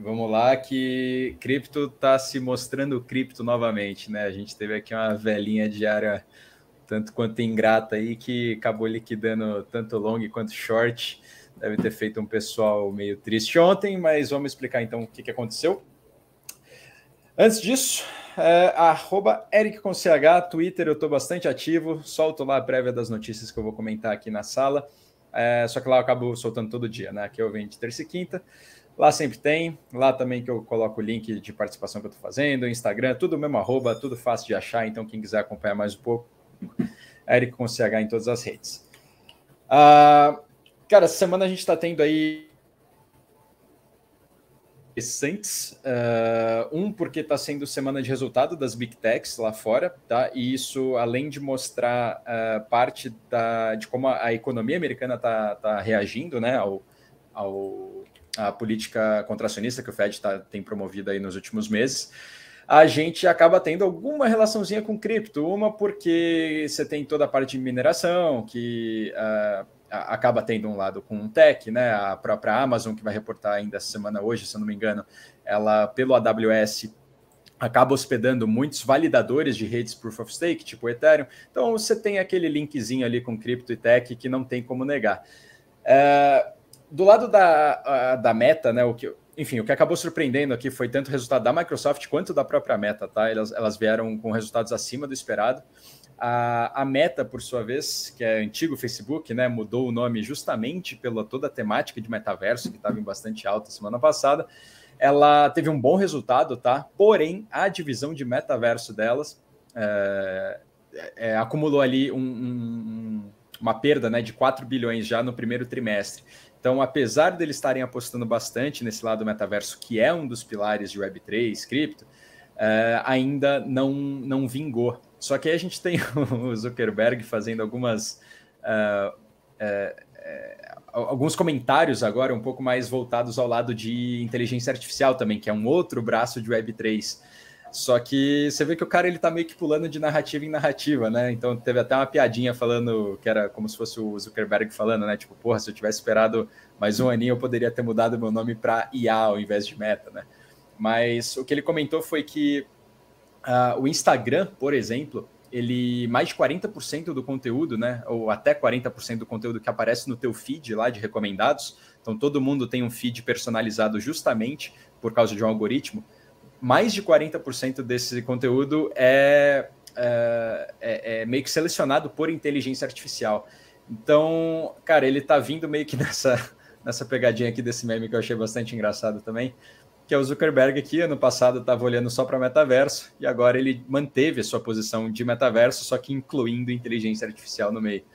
Vamos lá que cripto está se mostrando cripto novamente, né? A gente teve aqui uma velhinha diária tanto quanto ingrata aí que acabou liquidando tanto long quanto short. Deve ter feito um pessoal meio triste ontem, mas vamos explicar então o que aconteceu. Antes disso, @Eric com CH, Twitter eu estou bastante ativo, solto lá a prévia das notícias que eu vou comentar aqui na sala, só que lá eu acabo soltando todo dia, né? Aqui eu venho de terça e quinta, lá sempre tem, lá também que eu coloco o link de participação que eu estou fazendo, Instagram, tudo mesmo @, tudo fácil de achar, então quem quiser acompanhar mais um pouco, Eric com CH em todas as redes. Cara, essa semana a gente está tendo aí interessantes. Porque está sendo semana de resultado das Big Techs lá fora, tá? E isso, além de mostrar parte de como a economia americana está reagindo, né, à política contracionista que o Fed tem promovido aí nos últimos meses, a gente acaba tendo alguma relaçãozinha com cripto. Uma porque você tem toda a parte de mineração, que acaba tendo um lado com tech, né? A própria Amazon, que vai reportar ainda essa semana hoje, se eu não me engano, ela, pelo AWS, acaba hospedando muitos validadores de redes Proof of Stake, tipo Ethereum. Então, você tem aquele linkzinho ali com cripto e tech que não tem como negar. Do lado da Meta, né, o que acabou surpreendendo aqui foi tanto o resultado da Microsoft quanto da própria Meta, tá? Elas vieram com resultados acima do esperado. A Meta, por sua vez, que é antigo Facebook, né, mudou o nome justamente pela toda a temática de metaverso, que estava em bastante alta semana passada. Ela teve um bom resultado, tá? Porém, a divisão de metaverso delas acumulou ali uma perda, né, de 4 bilhões já no primeiro trimestre. Então, apesar deles estarem apostando bastante nesse lado do metaverso, que é um dos pilares de Web3, cripto, ainda não vingou. Só que aí a gente tem o Zuckerberg fazendo alguns comentários agora um pouco mais voltados ao lado de inteligência artificial também, que é um outro braço de Web3. Só que você vê que o cara ele tá meio que pulando de narrativa em narrativa, né? Então teve até uma piadinha falando que era como se fosse o Zuckerberg falando, né? Tipo, porra, se eu tivesse esperado mais um aninho, eu poderia ter mudado meu nome para IA ao invés de Meta, né? Mas o que ele comentou foi que o Instagram, por exemplo, mais de 40% do conteúdo, né, ou até 40% do conteúdo que aparece no teu feed lá de recomendados, então todo mundo tem um feed personalizado justamente por causa de um algoritmo, mais de 40% desse conteúdo é meio que selecionado por inteligência artificial. Então, cara, ele tá vindo meio que nessa pegadinha aqui desse meme que eu achei bastante engraçado também, que é o Zuckerberg aqui, ano passado estava olhando só para metaverso, e agora ele manteve a sua posição de metaverso, só que incluindo inteligência artificial no meio.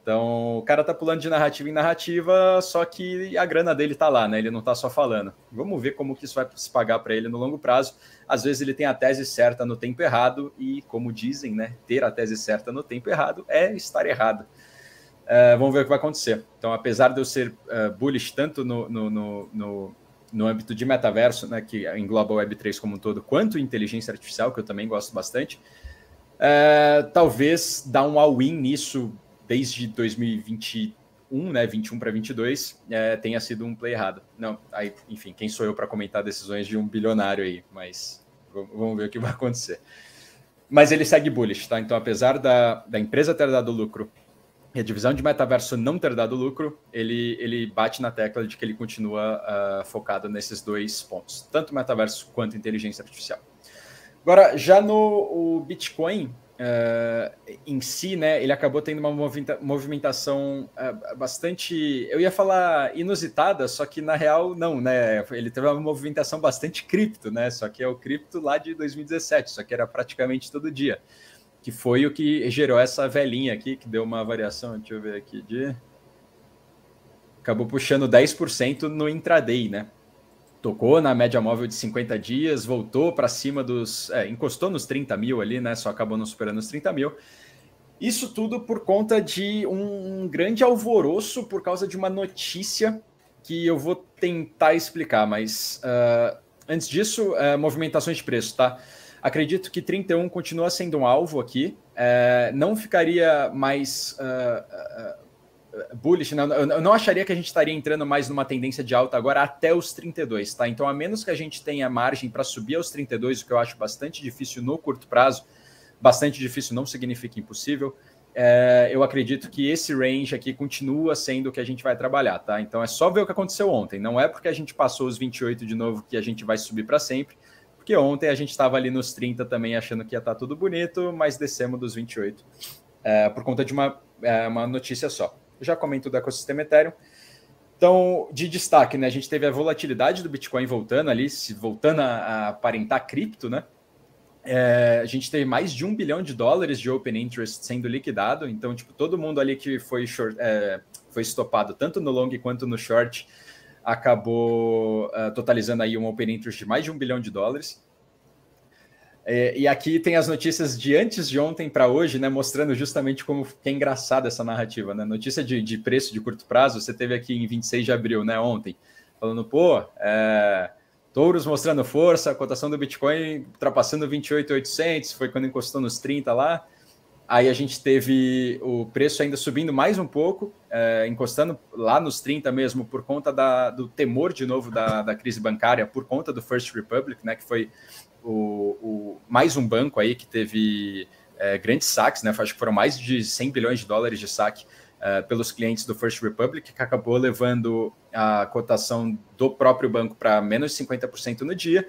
Então, o cara tá pulando de narrativa em narrativa, só que a grana dele tá lá, né? Ele não tá só falando. Vamos ver como que isso vai se pagar para ele no longo prazo. Às vezes ele tem a tese certa no tempo errado, e como dizem, né? Ter a tese certa no tempo errado é estar errado. Vamos ver o que vai acontecer. Então, apesar de eu ser bullish tanto no âmbito de metaverso, né, que engloba o Web3 como um todo, quanto inteligência artificial, que eu também gosto bastante, talvez dar um all-in nisso desde 2021, né, 21 para 22, tenha sido um play errado. Não, aí, enfim, quem sou eu para comentar decisões de um bilionário aí, mas vamos ver o que vai acontecer. Mas ele segue bullish, tá? Então, apesar da empresa ter dado lucro e a divisão de metaverso não ter dado lucro, ele bate na tecla de que ele continua focado nesses dois pontos, tanto metaverso quanto inteligência artificial. Agora, já no Bitcoin em si, né, ele acabou tendo uma movimentação bastante, eu ia falar inusitada, só que na real não, né? Ele teve uma movimentação bastante cripto, né? Só que é o cripto lá de 2017, só que era praticamente todo dia, que foi o que gerou essa velhinha aqui, que deu uma variação, deixa eu ver aqui, acabou puxando 10% no intraday, né? Tocou na média móvel de 50 dias, voltou para cima encostou nos 30 mil ali, né? Só acabou não superando os 30 mil. Isso tudo por conta de um grande alvoroço, por causa de uma notícia que eu vou tentar explicar, mas antes disso, movimentações de preço, tá? Acredito que 31 continua sendo um alvo aqui. Não ficaria mais bullish, né? Eu não acharia que a gente estaria entrando mais numa tendência de alta agora até os 32, tá? Então, a menos que a gente tenha margem para subir aos 32, o que eu acho bastante difícil no curto prazo, bastante difícil não significa impossível, eu acredito que esse range aqui continua sendo o que a gente vai trabalhar, tá? Então, é só ver o que aconteceu ontem. Não é porque a gente passou os 28 de novo que a gente vai subir para sempre, porque ontem a gente estava ali nos 30 também achando que ia estar tudo bonito, mas descemos dos 28 por conta de uma notícia só. Eu já comento do ecossistema Ethereum. Então, de destaque, né? A gente teve a volatilidade do Bitcoin voltando ali, voltando a aparentar cripto, né? A gente teve mais de $1 bilhão de open interest sendo liquidado. Então, tipo, todo mundo ali que foi estopado, tanto no long quanto no short, acabou totalizando aí um open interest de mais de $1 bilhão. E aqui tem as notícias de antes de ontem para hoje, né, mostrando justamente como que é engraçada essa narrativa, né? Notícia de preço de curto prazo, você teve aqui em 26 de abril, né, ontem, falando, touros mostrando força, a cotação do Bitcoin ultrapassando 28.800, foi quando encostou nos 30 lá. Aí a gente teve o preço ainda subindo mais um pouco, encostando lá nos 30 mesmo, por conta do temor de novo da crise bancária, por conta do First Republic, né, que foi mais um banco aí que teve grandes saques, né? Acho que foram mais de $100 bilhões de saque pelos clientes do First Republic, que acabou levando a cotação do próprio banco para menos de 50% no dia.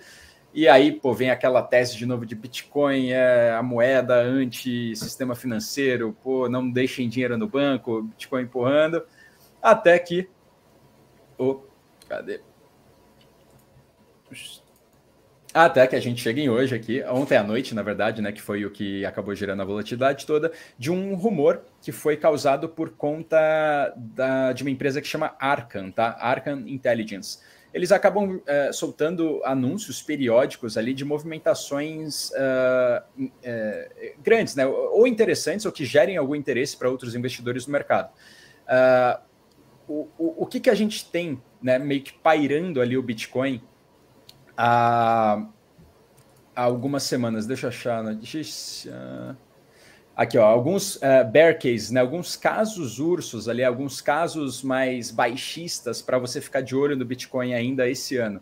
E aí, vem aquela tese de novo de Bitcoin, a moeda anti-sistema financeiro, não deixem dinheiro no banco, Bitcoin empurrando, até que... cadê? Até que a gente chega em hoje aqui, ontem à noite, na verdade, né, que foi o que acabou gerando a volatilidade toda, de um rumor que foi causado por conta de uma empresa que chama Arcan, tá? Arcan Intelligence. Eles acabam soltando anúncios periódicos ali de movimentações grandes, né, ou interessantes, ou que gerem algum interesse para outros investidores no mercado. O que a gente tem, né, meio que pairando ali o Bitcoin há algumas semanas, deixa eu achar a notícia. Aqui, ó, alguns bear cases, né, alguns casos ursos ali, alguns casos mais baixistas para você ficar de olho no Bitcoin ainda esse ano.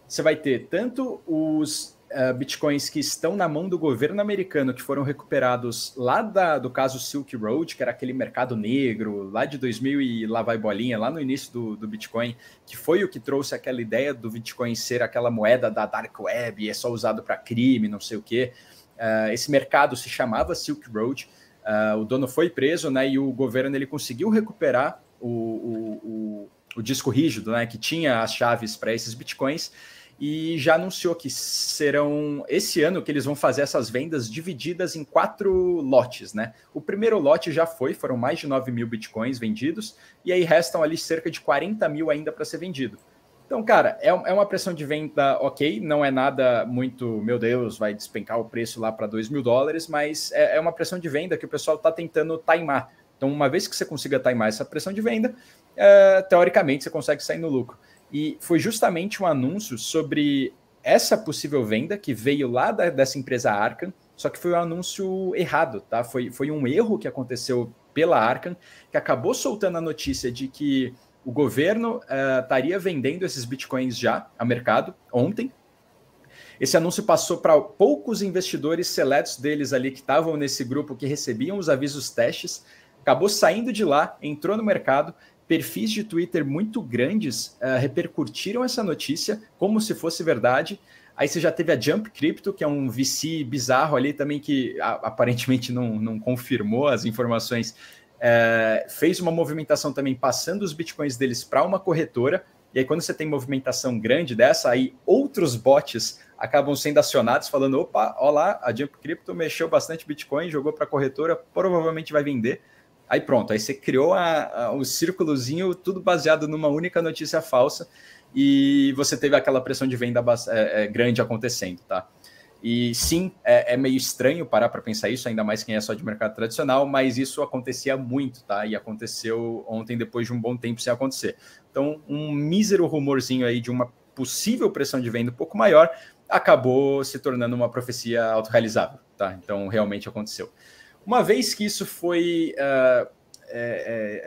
Você vai ter tanto os Bitcoins que estão na mão do governo americano, que foram recuperados lá do caso Silk Road, que era aquele mercado negro, lá de 2000 e lá vai bolinha, lá no início do Bitcoin, que foi o que trouxe aquela ideia do Bitcoin ser aquela moeda da Dark Web, e é só usado para crime, não sei o quê. Esse mercado se chamava Silk Road, o dono foi preso, né, e o governo ele conseguiu recuperar o disco rígido, né, que tinha as chaves para esses Bitcoins, e já anunciou que serão esse ano que eles vão fazer essas vendas divididas em 4 lotes, né? O primeiro lote já foram mais de 9 mil Bitcoins vendidos, e aí restam ali cerca de 40 mil ainda para ser vendido. Então, cara, é uma pressão de venda ok, não é nada muito, meu Deus, vai despencar o preço lá para $2 mil, mas é uma pressão de venda que o pessoal está tentando timar. Então, uma vez que você consiga timar essa pressão de venda, teoricamente você consegue sair no lucro. E foi justamente um anúncio sobre essa possível venda que veio lá dessa empresa Arcan, só que foi um anúncio errado, tá? Foi um erro que aconteceu pela Arcan, que acabou soltando a notícia de que o governo estaria vendendo esses bitcoins já ao mercado ontem. Esse anúncio passou para poucos investidores seletos deles ali que estavam nesse grupo que recebiam os avisos testes, acabou saindo de lá, entrou no mercado. Perfis de Twitter muito grandes repercutiram essa notícia como se fosse verdade. Aí você já teve a Jump Crypto, que é um VC bizarro ali também, que aparentemente não confirmou as informações, fez uma movimentação também passando os bitcoins deles para uma corretora. E aí quando você tem movimentação grande dessa, aí outros bots acabam sendo acionados falando, opa, olha lá, a Jump Crypto mexeu bastante bitcoin, jogou para a corretora, provavelmente vai vender. Aí pronto, aí você criou o círculozinho, tudo baseado numa única notícia falsa, e você teve aquela pressão de venda grande acontecendo, tá? E sim, é meio estranho parar para pensar isso, ainda mais quem é só de mercado tradicional, mas isso acontecia muito, tá? E aconteceu ontem, depois de um bom tempo sem acontecer. Então, um mísero rumorzinho aí de uma possível pressão de venda um pouco maior, acabou se tornando uma profecia autorrealizável, tá? Então, realmente aconteceu. Uma vez que isso foi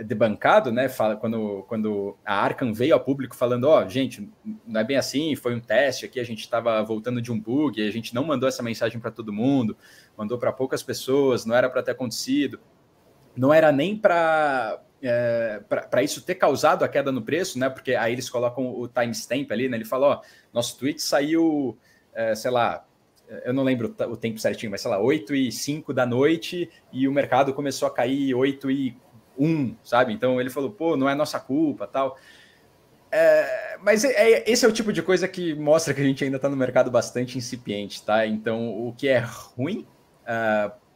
debancado, né? Quando a Arkham veio ao público falando, gente, não é bem assim, foi um teste aqui, a gente estava voltando de um bug, a gente não mandou essa mensagem para todo mundo, mandou para poucas pessoas, não era para ter acontecido, não era nem para isso ter causado a queda no preço, né? Porque aí eles colocam o timestamp ali, né? Ele fala, nosso tweet saiu, sei lá, eu não lembro o tempo certinho, mas sei lá, 8h05 da noite e o mercado começou a cair 8h01, sabe? Então ele falou, pô, não é nossa culpa, tal. Mas esse é o tipo de coisa que mostra que a gente ainda está no mercado bastante incipiente, tá? Então o que é ruim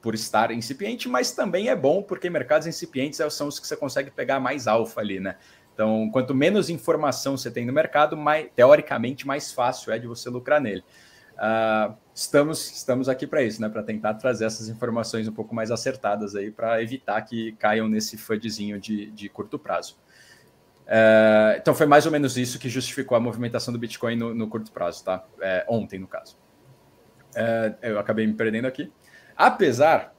por estar incipiente, mas também é bom porque mercados incipientes são os que você consegue pegar mais alfa ali, né? Então, quanto menos informação você tem no mercado, teoricamente mais fácil é de você lucrar nele. Estamos aqui para isso, né? Para tentar trazer essas informações um pouco mais acertadas aí, para evitar que caiam nesse FUDzinho de curto prazo. Então foi mais ou menos isso que justificou a movimentação do Bitcoin no curto prazo, tá? Ontem, no caso. Eu acabei me perdendo aqui. Apesar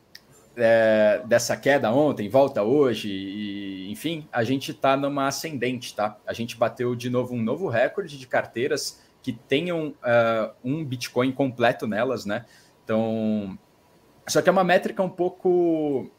dessa queda ontem, volta hoje, e, enfim, a gente está numa ascendente, tá? A gente bateu de novo um novo recorde de carteiras que tenham um Bitcoin completo nelas, né? Então, só que é uma métrica um pouco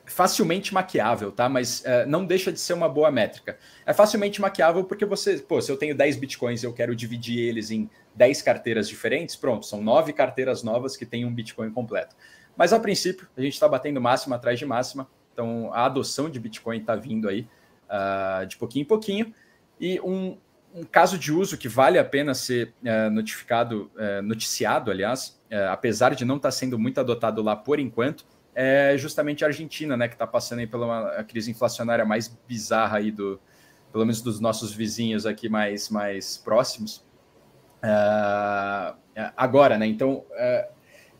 facilmente maquiável, tá? Mas não deixa de ser uma boa métrica. É facilmente maquiável porque se eu tenho 10 Bitcoins e eu quero dividir eles em 10 carteiras diferentes, pronto, são 9 carteiras novas que têm um Bitcoin completo. Mas, a princípio, a gente está batendo máxima atrás de máxima, então a adoção de Bitcoin está vindo aí de pouquinho em pouquinho, e um caso de uso que vale a pena ser noticiado, aliás, apesar de não estar sendo muito adotado lá por enquanto, é justamente a Argentina, né, que está passando aí pela crise inflacionária mais bizarra aí pelo menos dos nossos vizinhos aqui mais próximos. Agora, né, então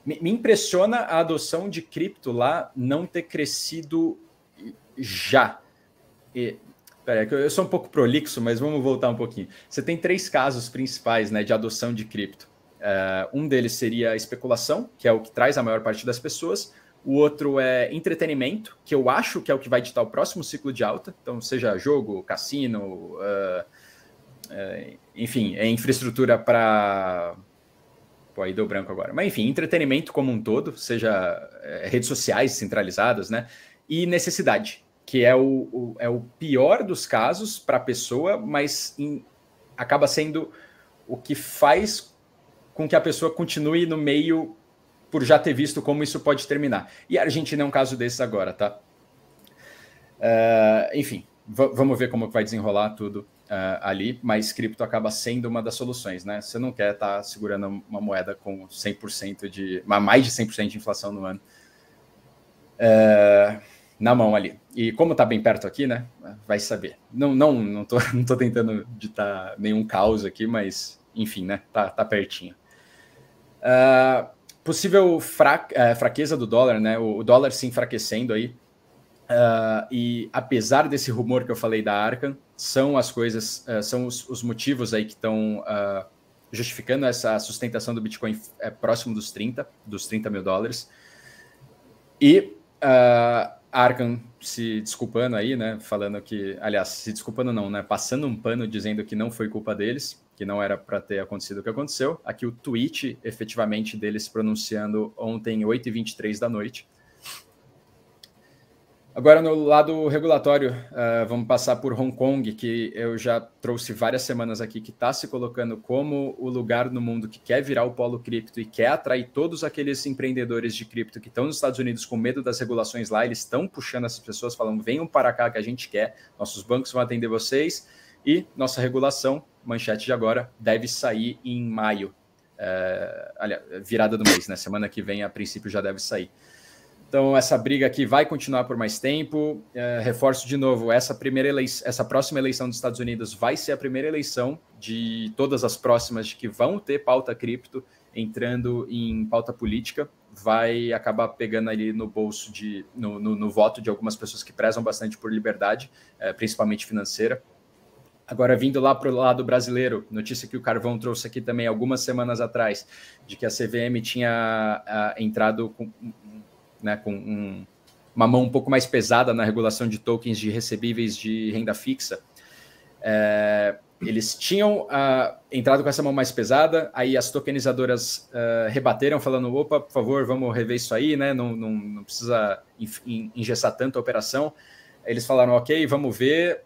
me impressiona a adoção de cripto lá não ter crescido já. Eu sou um pouco prolixo, mas vamos voltar um pouquinho. Você tem 3 casos principais, né, de adoção de cripto. Um deles seria a especulação, que é o que traz a maior parte das pessoas. O outro é entretenimento, que eu acho que é o que vai ditar o próximo ciclo de alta. Então, seja jogo, cassino, enfim, infraestrutura para... Pô, aí deu branco agora. Mas, enfim, entretenimento como um todo, seja redes sociais centralizadas, né? E necessidade, que é o pior dos casos para a pessoa, mas acaba sendo o que faz com que a pessoa continue no meio por já ter visto como isso pode terminar. E a Argentina é um caso desses agora, tá? Enfim, vamos ver como vai desenrolar tudo ali, mas cripto acaba sendo uma das soluções, né? Você não quer estar segurando uma moeda com 100% mais de 100% de inflação no ano na mão ali. E como tá bem perto aqui, né? Vai saber. Não tô tentando ditar nenhum caos aqui, mas enfim, né? Tá pertinho. Possível fraqueza do dólar, né? O dólar se enfraquecendo aí. E apesar desse rumor que eu falei da Arkham, são as coisas, são os motivos aí que estão justificando essa sustentação do Bitcoin próximo dos 30 mil dólares. E a Arkham se desculpando aí, né? Falando que, aliás, se desculpando não, né? Passando um pano dizendo que não foi culpa deles, que não era para ter acontecido o que aconteceu. Aqui o tweet, efetivamente, deles pronunciando ontem, 8h23 da noite. Agora, no lado regulatório, vamos passar por Hong Kong, que eu já trouxe várias semanas aqui, que está se colocando como o lugar no mundo que quer virar o polo cripto e quer atrair todos aqueles empreendedores de cripto que estão nos Estados Unidos com medo das regulações lá. Eles estão puxando essas pessoas, falando, venham para cá que a gente quer, nossos bancos vão atender vocês. E nossa regulação, manchete de agora, deve sair em maio. Aliás, virada do mês, né? Semana que vem, a princípio, já deve sair. Então, essa briga aqui vai continuar por mais tempo. Reforço de novo, essa próxima eleição dos Estados Unidos vai ser a primeira eleição de todas as próximas de que vão ter pauta cripto entrando em pauta política. Vai acabar pegando ali no bolso, no voto de algumas pessoas que prezam bastante por liberdade, principalmente financeira. Agora, vindo lá para o lado brasileiro, notícia que o Carvão trouxe aqui também algumas semanas atrás, de que a CVM tinha entrado com uma mão um pouco mais pesada na regulação de tokens de recebíveis de renda fixa. Eles tinham entrado com essa mão mais pesada, aí as tokenizadoras rebateram, falando, opa, por favor, vamos rever isso aí, né? Não precisa engessar tanto a operação. Eles falaram, ok, vamos ver,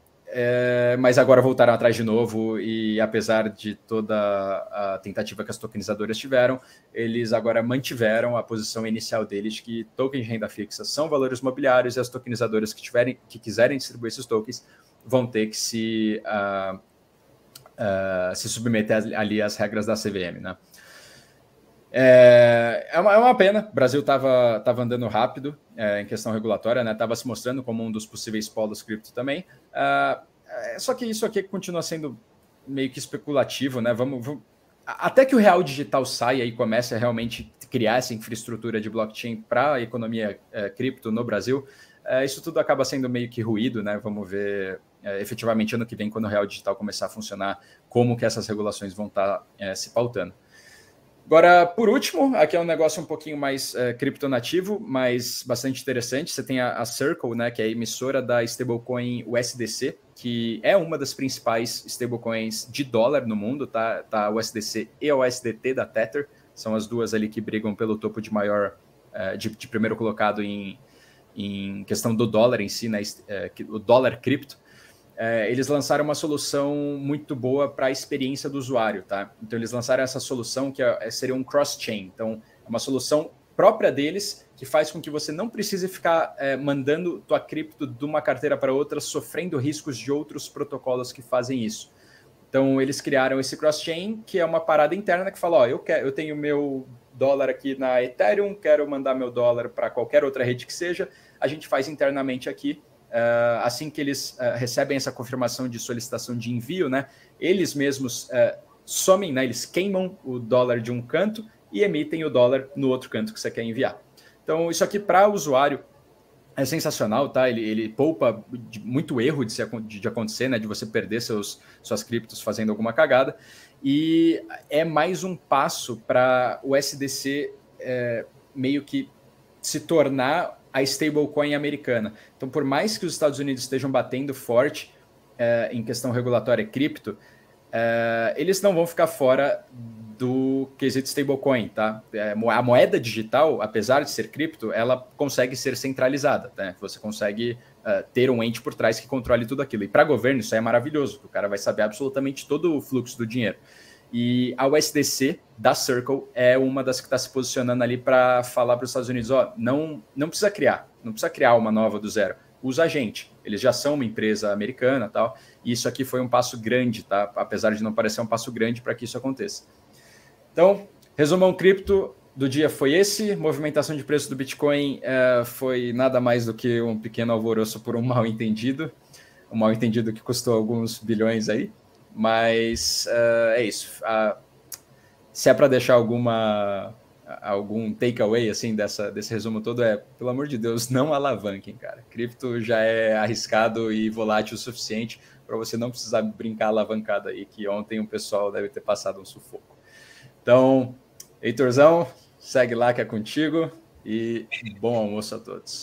mas agora voltaram atrás de novo, e apesar de toda a tentativa que as tokenizadoras tiveram, eles agora mantiveram a posição inicial deles, que tokens de renda fixa são valores mobiliários, e as tokenizadoras que quiserem distribuir esses tokens vão ter que se submeter ali às regras da CVM, né? É uma pena, o Brasil estava andando rápido em questão regulatória, né? Estava se mostrando como um dos possíveis polos cripto também. Só que isso aqui continua sendo meio que especulativo, né? Até que o real digital saia e comece a realmente criar essa infraestrutura de blockchain para a economia cripto no Brasil, isso tudo acaba sendo meio que ruído, né? Vamos ver efetivamente ano que vem, quando o real digital começar a funcionar, como que essas regulações vão estar se pautando. Agora, por último, aqui é um negócio um pouquinho mais criptonativo, mas bastante interessante. Você tem a Circle, né, que é a emissora da stablecoin USDC, que é uma das principais stablecoins de dólar no mundo, tá? Tá o USDC e o USDT da Tether, são as duas ali que brigam pelo topo de maior, de primeiro colocado em questão do dólar em si, né, o dólar cripto. Eles lançaram uma solução muito boa para a experiência do usuário, tá? Então, eles lançaram essa solução que seria um cross-chain. Então, é uma solução própria deles que faz com que você não precise ficar mandando tua cripto de uma carteira para outra, sofrendo riscos de outros protocolos que fazem isso. Então, eles criaram esse cross-chain, que é uma parada interna que fala, ó, eu tenho meu dólar aqui na Ethereum, quero mandar meu dólar para qualquer outra rede que seja, a gente faz internamente aqui. Assim que eles recebem essa confirmação de solicitação de envio, né, eles mesmos somem, né, eles queimam o dólar de um canto e emitem o dólar no outro canto que você quer enviar. Então, isso aqui para o usuário é sensacional, tá? Ele poupa muito erro de acontecer, né, de você perder suas criptos fazendo alguma cagada, e é mais um passo para o SDC meio que se tornar a stablecoin americana. Então, por mais que os Estados Unidos estejam batendo forte em questão regulatória cripto, eles não vão ficar fora do quesito stablecoin, tá? A moeda digital, apesar de ser cripto, ela consegue ser centralizada, né? Você consegue ter um ente por trás que controle tudo aquilo. E para governo isso aí é maravilhoso, o cara vai saber absolutamente todo o fluxo do dinheiro. E a USDC da Circle é uma das que está se posicionando ali para falar para os Estados Unidos, ó, não precisa criar uma nova do zero, usa a gente. Eles já são uma empresa americana, tal, e isso aqui foi um passo grande, tá? Apesar de não parecer um passo grande para que isso aconteça. Então, resumão cripto do dia foi esse. Movimentação de preço do Bitcoin foi nada mais do que um pequeno alvoroço por um mal-entendido que custou alguns bilhões aí. Mas é isso. Se é para deixar algum takeaway assim, desse resumo todo, pelo amor de Deus, não alavanquem, cara. Cripto já é arriscado e volátil o suficiente para você não precisar brincar alavancada aí, que ontem o pessoal deve ter passado um sufoco. Então, Heitorzão, segue lá que é contigo e bom almoço a todos.